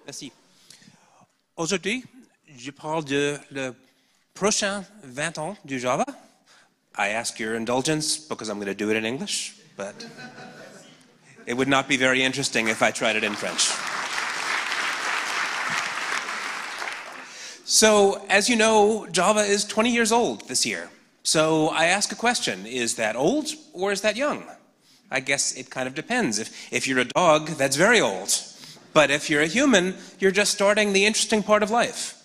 Merci. Aujourd'hui, je parle de le prochain 20 ans du Java. I ask your indulgence because I'm going to do it in English, but it would not be very interesting if I tried it in French. So, as you know, Java is 20 years old this year. So I ask a question, is that old or is that young? I guess it kind of depends. If you're a dog, that's very old. But if you're a human, you're just starting the interesting part of life.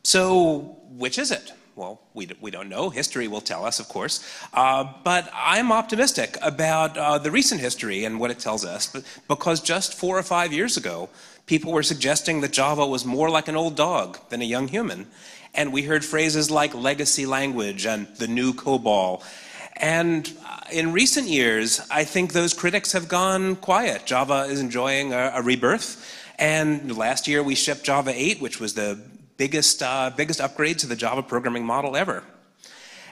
So which is it? Well, we don't know. History will tell us, of course. But I'm optimistic about the recent history and what it tells us, because just 4 or 5 years ago, people were suggesting that Java was more like an old dog than a young human. And we heard phrases like legacy language and the new COBOL. And in recent years, I think those critics have gone quiet. Java is enjoying a rebirth. And last year we shipped Java 8, which was the biggest upgrade to the Java programming model ever.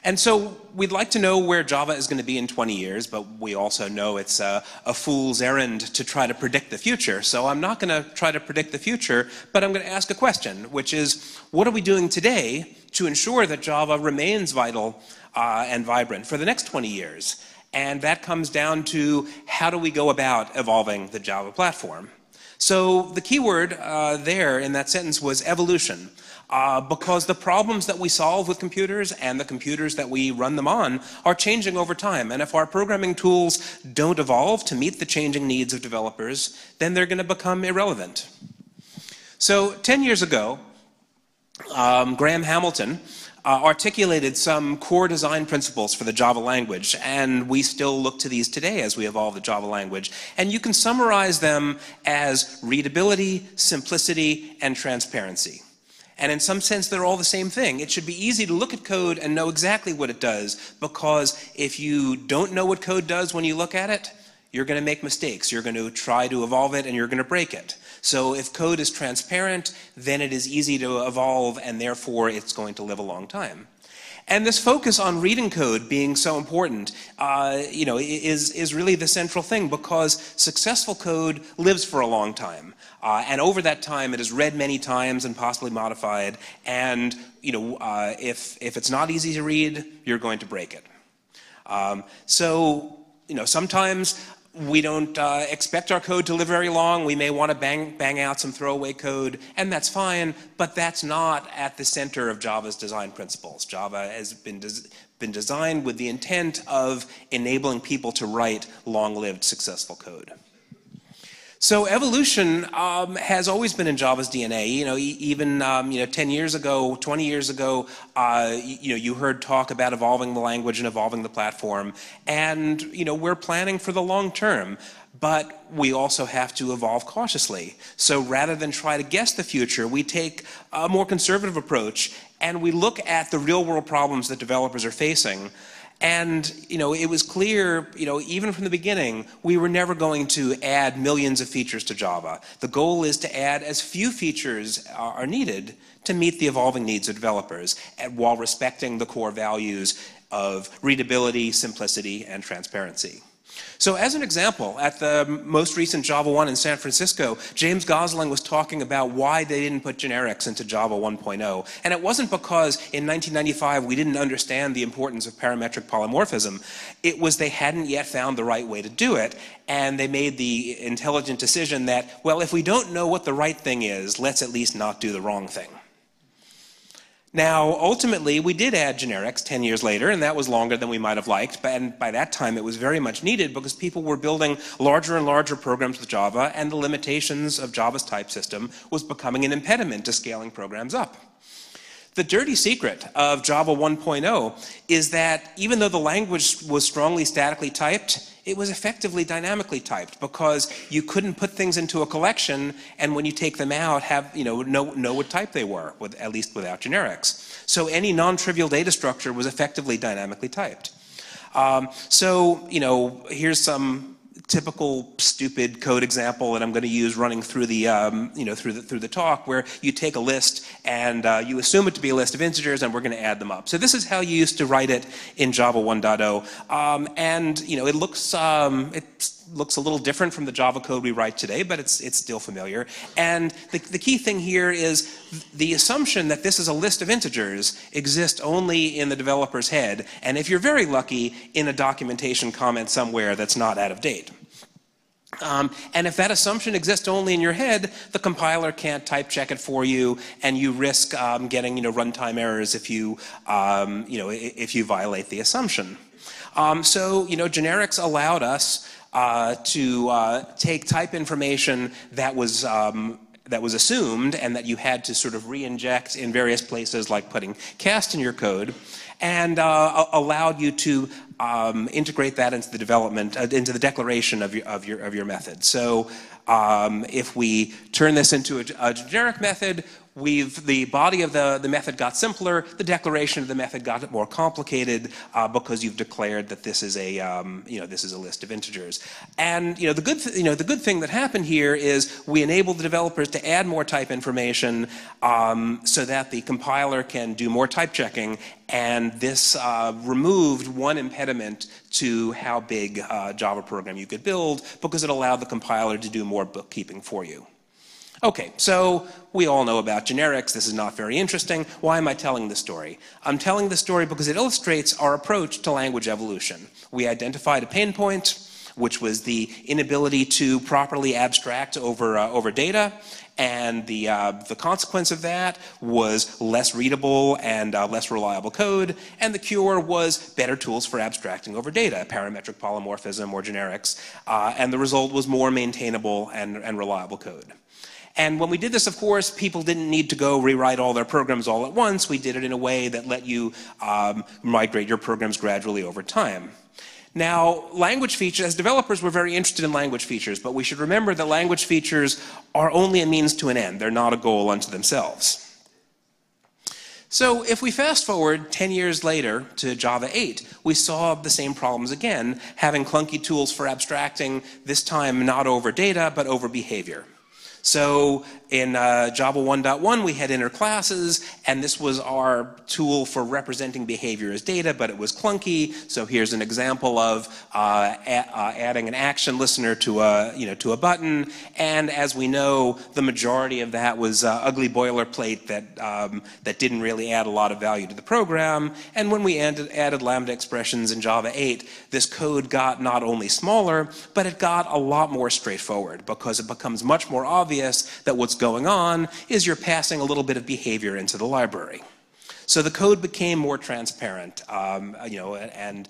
And so we'd like to know where Java is going to be in 20 years, but we also know it's a fool's errand to try to predict the future. So I'm not going to try to predict the future, but I'm going to ask a question, which is, what are we doing today to ensure that Java remains vital and vibrant for the next 20 years? And that comes down to, how do we go about evolving the Java platform? So the key word there in that sentence was evolution. Because the problems that we solve with computers and the computers that we run them on are changing over time. And if our programming tools don't evolve to meet the changing needs of developers, then they're going to become irrelevant. So 10 years ago, Graham Hamilton articulated some core design principles for the Java language, and we still look to these today as we evolve the Java language. And you can summarize them as readability, simplicity, and transparency. And in some sense, they're all the same thing. It should be easy to look at code and know exactly what it does, because if you don't know what code does when you look at it, you're going to make mistakes. You're going to try to evolve it and you're going to break it. So if code is transparent, then it is easy to evolve, and therefore it's going to live a long time. And this focus on reading code being so important, is really the central thing, because successful code lives for a long time. And over that time, it is read many times and possibly modified. And if it's not easy to read, you're going to break it. Sometimes we don't expect our code to live very long. We may want to bang out some throwaway code, and that's fine, but that's not at the center of Java's design principles. Java has been designed with the intent of enabling people to write long-lived, successful code. So evolution has always been in Java's DNA. Even 10 years ago, 20 years ago, you heard talk about evolving the language and evolving the platform. And we're planning for the long term, but we also have to evolve cautiously. So rather than try to guess the future, we take a more conservative approach, and we look at the real-world problems that developers are facing. And it was clear, even from the beginning, we were never going to add millions of features to Java. The goal is to add as few features are needed to meet the evolving needs of developers, while respecting the core values of readability, simplicity, and transparency. So as an example, at the most recent Java 1 in San Francisco, James Gosling was talking about why they didn't put generics into Java 1.0. And it wasn't because in 1995 we didn't understand the importance of parametric polymorphism. It was they hadn't yet found the right way to do it. And they made the intelligent decision that, well, if we don't know what the right thing is, let's at least not do the wrong thing. Now, ultimately, we did add generics 10 years later, and that was longer than we might have liked. And by that time, it was very much needed, because people were building larger and larger programs with Java, and the limitations of Java's type system was becoming an impediment to scaling programs up. The dirty secret of Java 1.0 is that even though the language was strongly statically typed, it was effectively dynamically typed, because you couldn't put things into a collection and when you take them out know what type they were, at least without generics. So any non-trivial data structure was effectively dynamically typed. Here's some typical stupid code example that I'm going to use running through the through the talk, where you take a list and you assume it to be a list of integers, and we're going to add them up. So this is how you used to write it in Java 1.0, and it looks looks a little different from the Java code we write today, but it's still familiar. And the key thing here is the assumption that this is a list of integers exists only in the developer's head, and if you're very lucky, in a documentation comment somewhere that's not out of date. And if that assumption exists only in your head, the compiler can't type check it for you, and you risk getting runtime errors if you if you violate the assumption. So generics allowed us to take type information that was assumed and that you had to sort of re-inject in various places, like putting cast in your code, and allowed you to integrate that into the development, into the declaration of your method. So if we turn this into a generic method, the body of the method got simpler, the declaration of the method got more complicated because you've declared that this is a this is a list of integers. And the good thing that happened here is we enabled the developers to add more type information so that the compiler can do more type checking, and this removed one impediment to how big a Java program you could build, because it allowed the compiler to do more bookkeeping for you. Okay, so we all know about generics. This is not very interesting. Why am I telling this story? I'm telling this story because it illustrates our approach to language evolution. We identified a pain point, which was the inability to properly abstract over data, and the consequence of that was less readable and less reliable code, and the cure was better tools for abstracting over data, parametric polymorphism or generics, and the result was more maintainable and reliable code. And when we did this, of course, people didn't need to go rewrite all their programs all at once. We did it in a way that let you migrate your programs gradually over time. Now, language features, as developers, we're very interested in language features, but we should remember that language features are only a means to an end. They're not a goal unto themselves. So if we fast forward 10 years later to Java 8, we saw the same problems again, having clunky tools for abstracting, this time not over data, but over behavior. So in Java 1.1, we had inner classes, and this was our tool for representing behavior as data, but it was clunky. So here's an example of adding an action listener to a button. And as we know, the majority of that was ugly boilerplate that didn't really add a lot of value to the program. And when we added Lambda Expressions in Java 8, this code got not only smaller, but it got a lot more straightforward, because it becomes much more obvious that what's going on is you're passing a little bit of behavior into the library. So the code became more transparent, and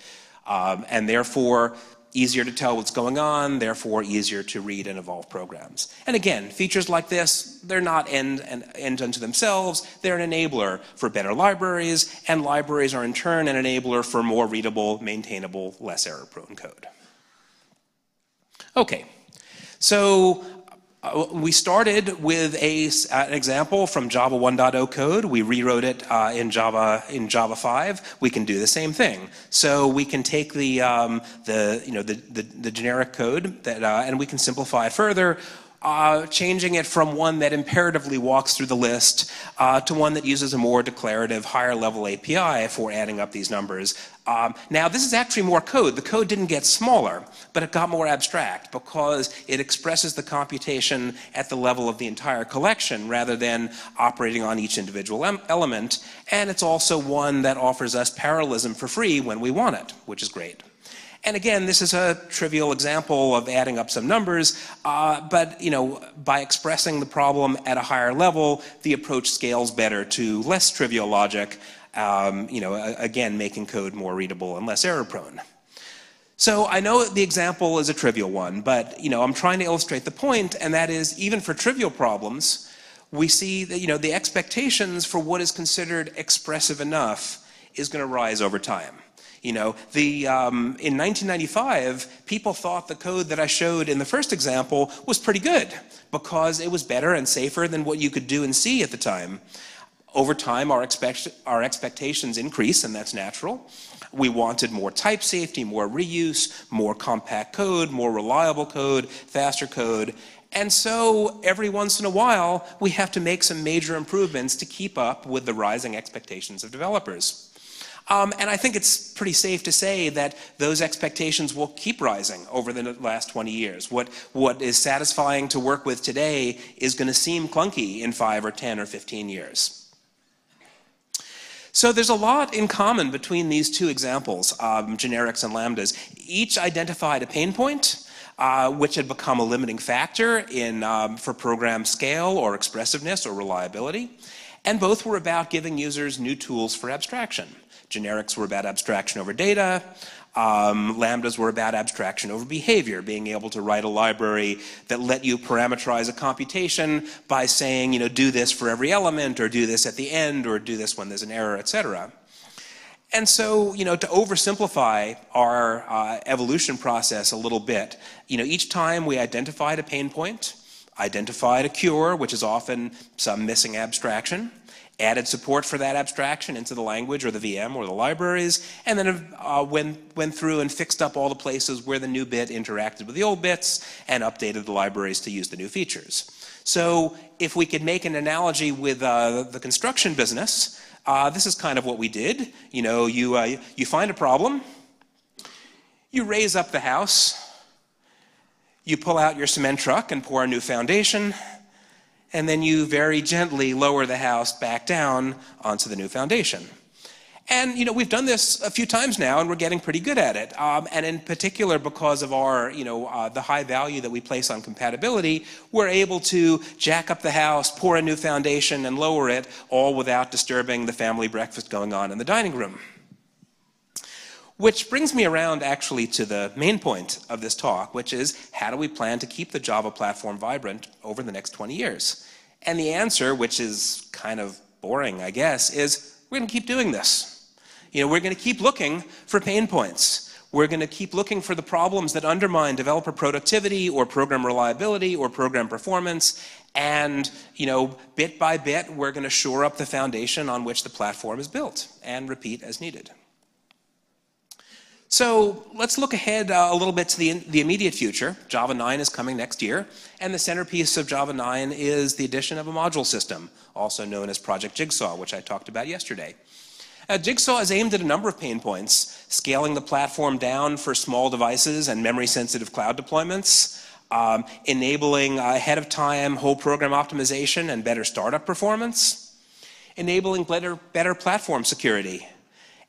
therefore easier to tell what's going on, therefore easier to read and evolve programs. And again, features like this, they're not end unto themselves, they're an enabler for better libraries, and libraries are in turn an enabler for more readable, maintainable, less error-prone code. Okay, so we started with an example from Java 1.0 code. We rewrote it in Java 5. We can do the same thing. So we can take the generic code and we can simplify it further, changing it from one that imperatively walks through the list to one that uses a more declarative, higher-level API for adding up these numbers. Now, this is actually more code. The code didn't get smaller, but it got more abstract because it expresses the computation at the level of the entire collection rather than operating on each individual element. And it's also one that offers us parallelism for free when we want it, which is great. And again, this is a trivial example of adding up some numbers, but by expressing the problem at a higher level, the approach scales better to less trivial logic, again, making code more readable and less error-prone. So I know the example is a trivial one, but I'm trying to illustrate the point, and that is, even for trivial problems, we see that the expectations for what is considered expressive enough is going to rise over time. In 1995, people thought the code that I showed in the first example was pretty good because it was better and safer than what you could do in C at the time. Over time, our expectations increase, and that's natural. We wanted more type safety, more reuse, more compact code, more reliable code, faster code. And so every once in a while, we have to make some major improvements to keep up with the rising expectations of developers. And I think it's pretty safe to say that those expectations will keep rising over the last 20 years. What is satisfying to work with today is going to seem clunky in 5 or 10 or 15 years. So there's a lot in common between these two examples, generics and lambdas. Each identified a pain point, which had become a limiting factor for program scale or expressiveness or reliability. And both were about giving users new tools for abstraction. Generics were about abstraction over data. Lambdas were about abstraction over behavior, being able to write a library that let you parameterize a computation by saying, do this for every element, or do this at the end, or do this when there's an error, etc. And so, to oversimplify our evolution process a little bit, each time we identified a pain point, identified a cure, which is often some missing abstraction, added support for that abstraction into the language or the VM or the libraries, and then went through and fixed up all the places where the new bit interacted with the old bits and updated the libraries to use the new features. So if we could make an analogy with the construction business, this is kind of what we did. You find a problem, you raise up the house, you pull out your cement truck and pour a new foundation, and then you very gently lower the house back down onto the new foundation. And we've done this a few times now, and we're getting pretty good at it. And in particular, because of our the high value that we place on compatibility, we're able to jack up the house, pour a new foundation, and lower it, all without disturbing the family breakfast going on in the dining room. Which brings me around actually to the main point of this talk, which is how do we plan to keep the Java platform vibrant over the next 20 years? And the answer, which is kind of boring, I guess, is we're going to keep doing this. We're going to keep looking for pain points. We're going to keep looking for the problems that undermine developer productivity or program reliability or program performance. And, bit by bit, we're going to shore up the foundation on which the platform is built and repeat as needed. So let's look ahead a little bit to the immediate future. Java 9 is coming next year, and the centerpiece of Java 9 is the addition of a module system, also known as Project Jigsaw, which I talked about yesterday. Jigsaw is aimed at a number of pain points, scaling the platform down for small devices and memory-sensitive cloud deployments, enabling ahead-of-time whole program optimization and better startup performance, enabling better platform security,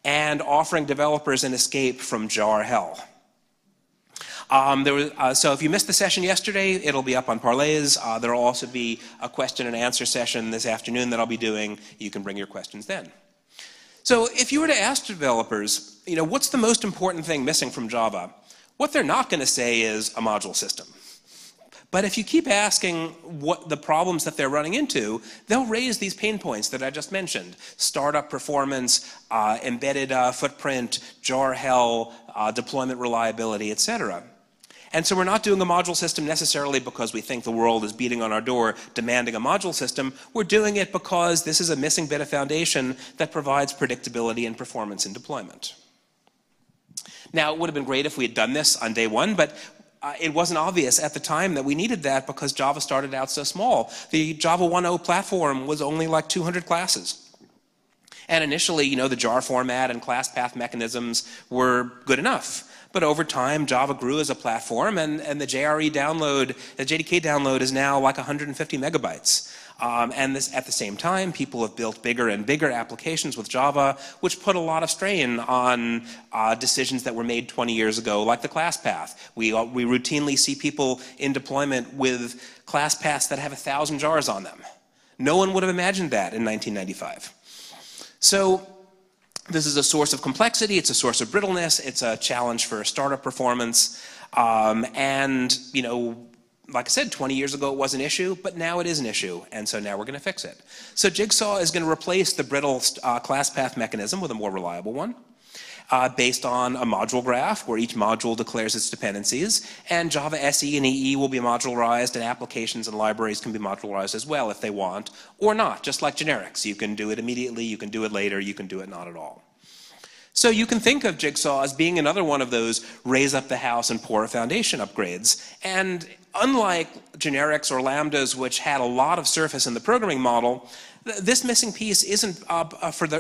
and offering developers an escape from jar hell. So if you missed the session yesterday, it'll be up on Parlays. There will also be a question and answer session this afternoon that I'll be doing. You can bring your questions then. So if you were to ask developers, what's the most important thing missing from Java? What they're not going to say is a module system. But if you keep asking what the problems that they're running into, they'll raise these pain points that I just mentioned: startup performance, embedded footprint, jar hell, deployment reliability, etc. And so we're not doing a module system necessarily because we think the world is beating on our door demanding a module system. We're doing it because this is a missing bit of foundation that provides predictability and performance in deployment. Now, it would have been great if we had done this on day one, but it wasn't obvious at the time that we needed that because Java started out so small. The Java 1.0 platform was only like 200 classes. And initially, the jar format and class path mechanisms were good enough. But over time, Java grew as a platform, and the JRE download, the JDK download is now like 150 megabytes. And at the same time, people have built bigger and bigger applications with Java, which put a lot of strain on decisions that were made 20 years ago, like the class path. We routinely see people in deployment with class paths that have 1,000 jars on them. No one would have imagined that in 1995. So this is a source of complexity, it's a source of brittleness, it's a challenge for startup performance, and like I said, 20 years ago it was an issue, but now it is an issue, and so now we're going to fix it. So Jigsaw is going to replace the brittle class path mechanism with a more reliable one, based on a module graph where each module declares its dependencies, and Java SE and EE will be modularized, and applications and libraries can be modularized as well if they want, or not, just like generics. You can do it immediately, you can do it later, you can do it not at all. So you can think of Jigsaw as being another one of those raise up the house and pour a foundation upgrades. And unlike generics or lambdas, which had a lot of surface in the programming model, This missing piece isn't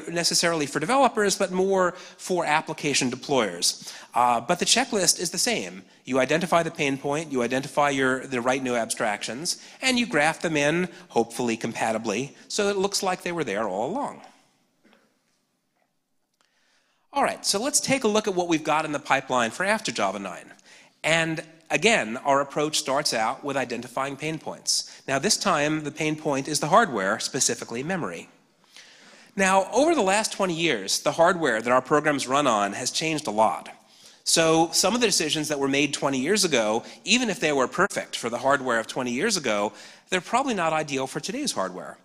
necessarily for developers, but more for application deployers. But the checklist is the same. You identify the pain point, you identify the right new abstractions, and you graph them in, hopefully compatibly, so it looks like they were there all along. All right, so let's take a look at what we've got in the pipeline for after Java 9. And again, our approach starts out with identifying pain points. Now this time, the pain point is the hardware, specifically memory. Now, over the last 20 years, the hardware that our programs run on has changed a lot. So some of the decisions that were made 20 years ago, even if they were perfect for the hardware of 20 years ago, they're probably not ideal for today's hardware.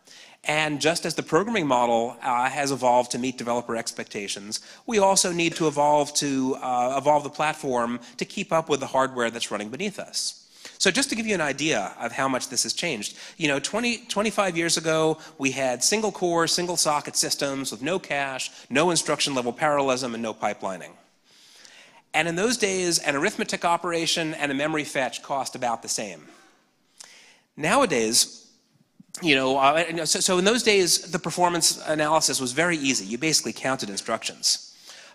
And just as the programming model has evolved to meet developer expectations, we also need to evolve the platform to keep up with the hardware that's running beneath us. So just to give you an idea of how much this has changed, 25 years ago, we had single core, single socket systems with no cache, no instruction level parallelism, and no pipelining. And in those days, an arithmetic operation and a memory fetch cost about the same. Nowadays, so in those days, the performance analysis was very easy. You basically counted instructions.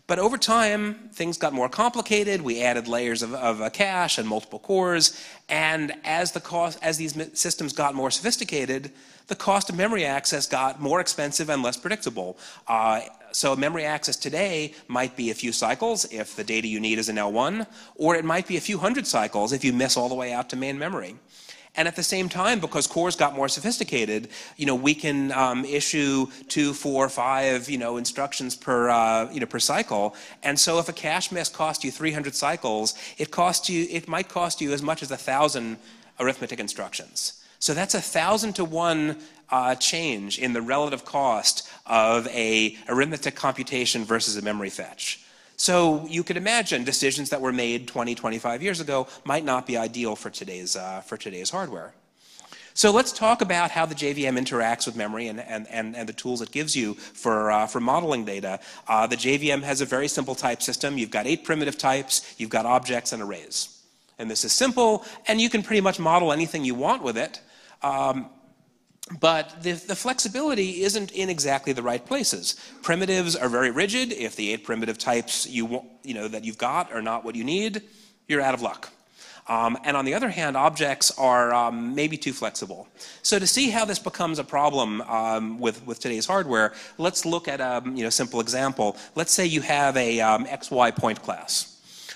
But over time, things got more complicated. We added layers of a cache and multiple cores. And as these systems got more sophisticated, the cost of memory access got more expensive and less predictable. So memory access today might be a few cycles if the data you need is in L1, or it might be a few hundred cycles if you miss all the way out to main memory. And at the same time, because cores got more sophisticated, we can issue 2, 4, 5, instructions per cycle. And so if a cache miss costs you 300 cycles, it might cost you as much as 1,000 arithmetic instructions. So that's 1,000 to 1 change in the relative cost of a arithmetic computation versus a memory fetch. So you could imagine decisions that were made 20, 25 years ago might not be ideal for today's hardware. So let's talk about how the JVM interacts with memory and the tools it gives you for modeling data. The JVM has a very simple type system. You've got 8 primitive types, you've got objects and arrays. And this is simple, and you can pretty much model anything you want with it. But the flexibility isn't in exactly the right places. Primitives are very rigid. If the 8 primitive types that you've got are not what you need, you're out of luck. And on the other hand, objects are maybe too flexible. So to see how this becomes a problem with today's hardware, let's look at a simple example. Let's say you have a XY point class.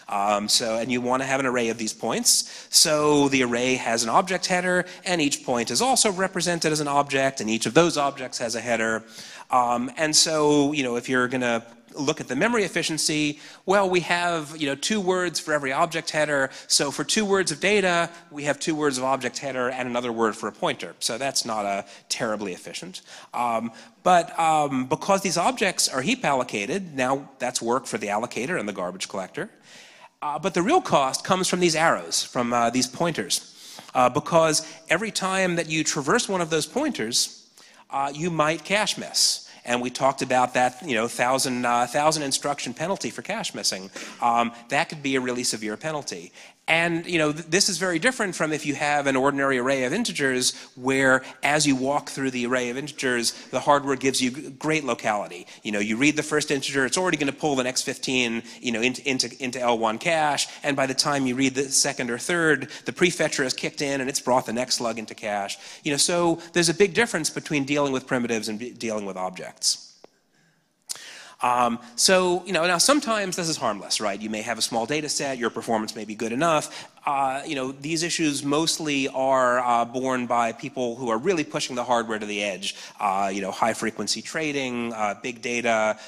And you want to have an array of these points. So the array has an object header, and each point is also represented as an object, and each of those objects has a header. And so, if you're going to look at the memory efficiency, well, we have 2 words for every object header. So for 2 words of data, we have 2 words of object header and another word for a pointer. So that's not terribly efficient. But because these objects are heap allocated, now that's work for the allocator and the garbage collector. But the real cost comes from these arrows, from these pointers. Because every time that you traverse one of those pointers, you might cache miss. And we talked about that, 1,000 instruction penalty for cache missing. That could be a really severe penalty. And this is very different from if you have an ordinary array of integers where as you walk through the array of integers, the hardware gives you great locality. You read the first integer, it's already going to pull the next 15 into L1 cache, and by the time you read the second or third, the prefetcher has kicked in and it's brought the next slug into cache. So there's a big difference between dealing with primitives and dealing with objects. Now sometimes this is harmless, right? You may have a small data set, your performance may be good enough. These issues mostly are borne by people who are really pushing the hardware to the edge. High frequency trading, big data,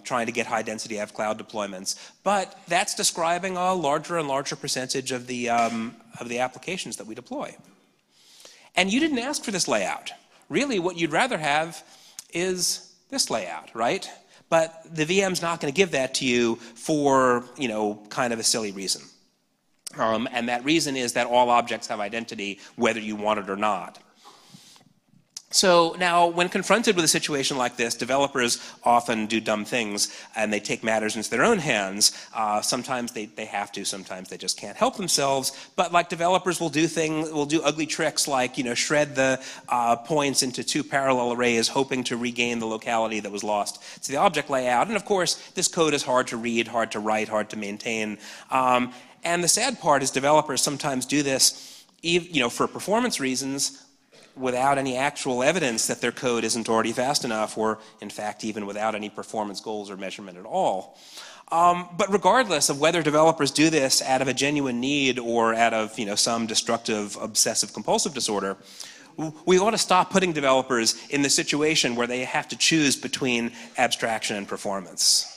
trying to get high density of cloud deployments. But that's describing a larger and larger percentage of the applications that we deploy. And you didn't ask for this layout. Really, what you'd rather have is this layout, right? But the VM's not going to give that to you for, kind of a silly reason. And that reason is that all objects have identity, whether you want it or not. So now, when confronted with a situation like this, developers often do dumb things and they take matters into their own hands. Sometimes they have to, sometimes they just can't help themselves. But like developers will do ugly tricks like, shred the points into two parallel arrays, hoping to regain the locality that was lost to the object layout. And of course, this code is hard to read, hard to write, hard to maintain. And the sad part is developers sometimes do this, for performance reasons, without any actual evidence that their code isn't already fast enough, or in fact even without any performance goals or measurement at all. But regardless of whether developers do this out of a genuine need or out of some destructive obsessive compulsive disorder, we ought to stop putting developers in the situation where they have to choose between abstraction and performance.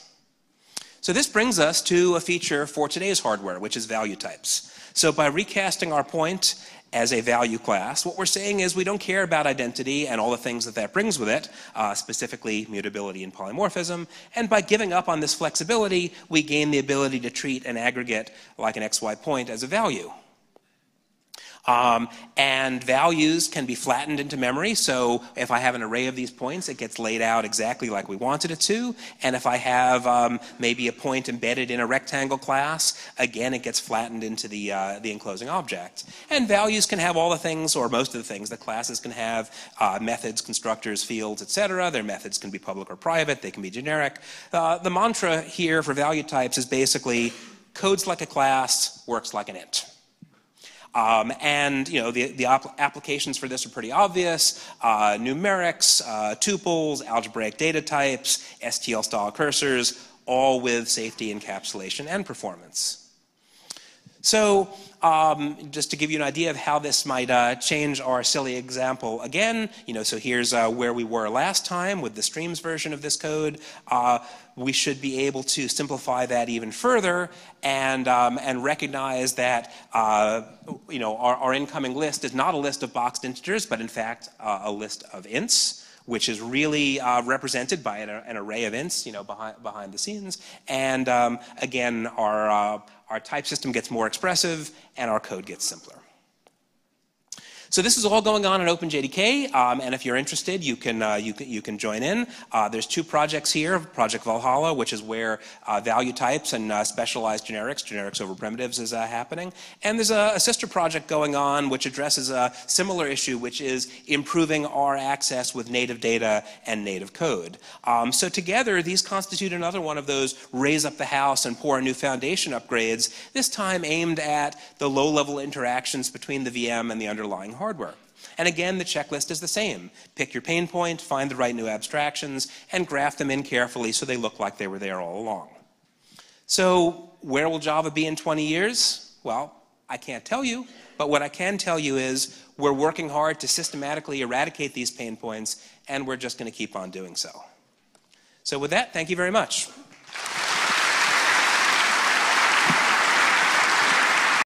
So this brings us to a feature for today's hardware, which is value types. So by recasting our point as a value class, what we're saying is we don't care about identity and all the things that brings with it, specifically mutability and polymorphism. And by giving up on this flexibility, we gain the ability to treat an aggregate like an XY point as a value. And values can be flattened into memory, so if I have an array of these points, it gets laid out exactly like we wanted it to. And if I have maybe a point embedded in a rectangle class, again, it gets flattened into the enclosing object. And values can have all the things, or most of the things, that classes can have: methods, constructors, fields, etc. Their methods can be public or private, they can be generic. The mantra here for value types is basically, codes like a class, works like an int. And the applications for this are pretty obvious: numerics, tuples, algebraic data types, STL-style cursors, all with safety, encapsulation, and performance. So just to give you an idea of how this might change our silly example again, so here's where we were last time with the streams version of this code. We should be able to simplify that even further and recognize that our incoming list is not a list of boxed integers, but in fact a list of ints, which is really represented by an array of ints, behind the scenes. And again, our type system gets more expressive and our code gets simpler. So this is all going on in OpenJDK, and if you're interested, you can join in. There's two projects here: Project Valhalla, which is where value types and specialized generics over primitives is happening, and there's a sister project going on which addresses a similar issue, which is improving our access with native data and native code. So together, these constitute another one of those raise up the house and pour a new foundation upgrades, this time aimed at the low-level interactions between the VM and the underlying hardware. And again, the checklist is the same. Pick your pain point, find the right new abstractions, and graph them in carefully so they look like they were there all along. So where will Java be in 20 years? Well, I can't tell you, but what I can tell you is we're working hard to systematically eradicate these pain points, and we're just going to keep on doing so. So with that, thank you very much.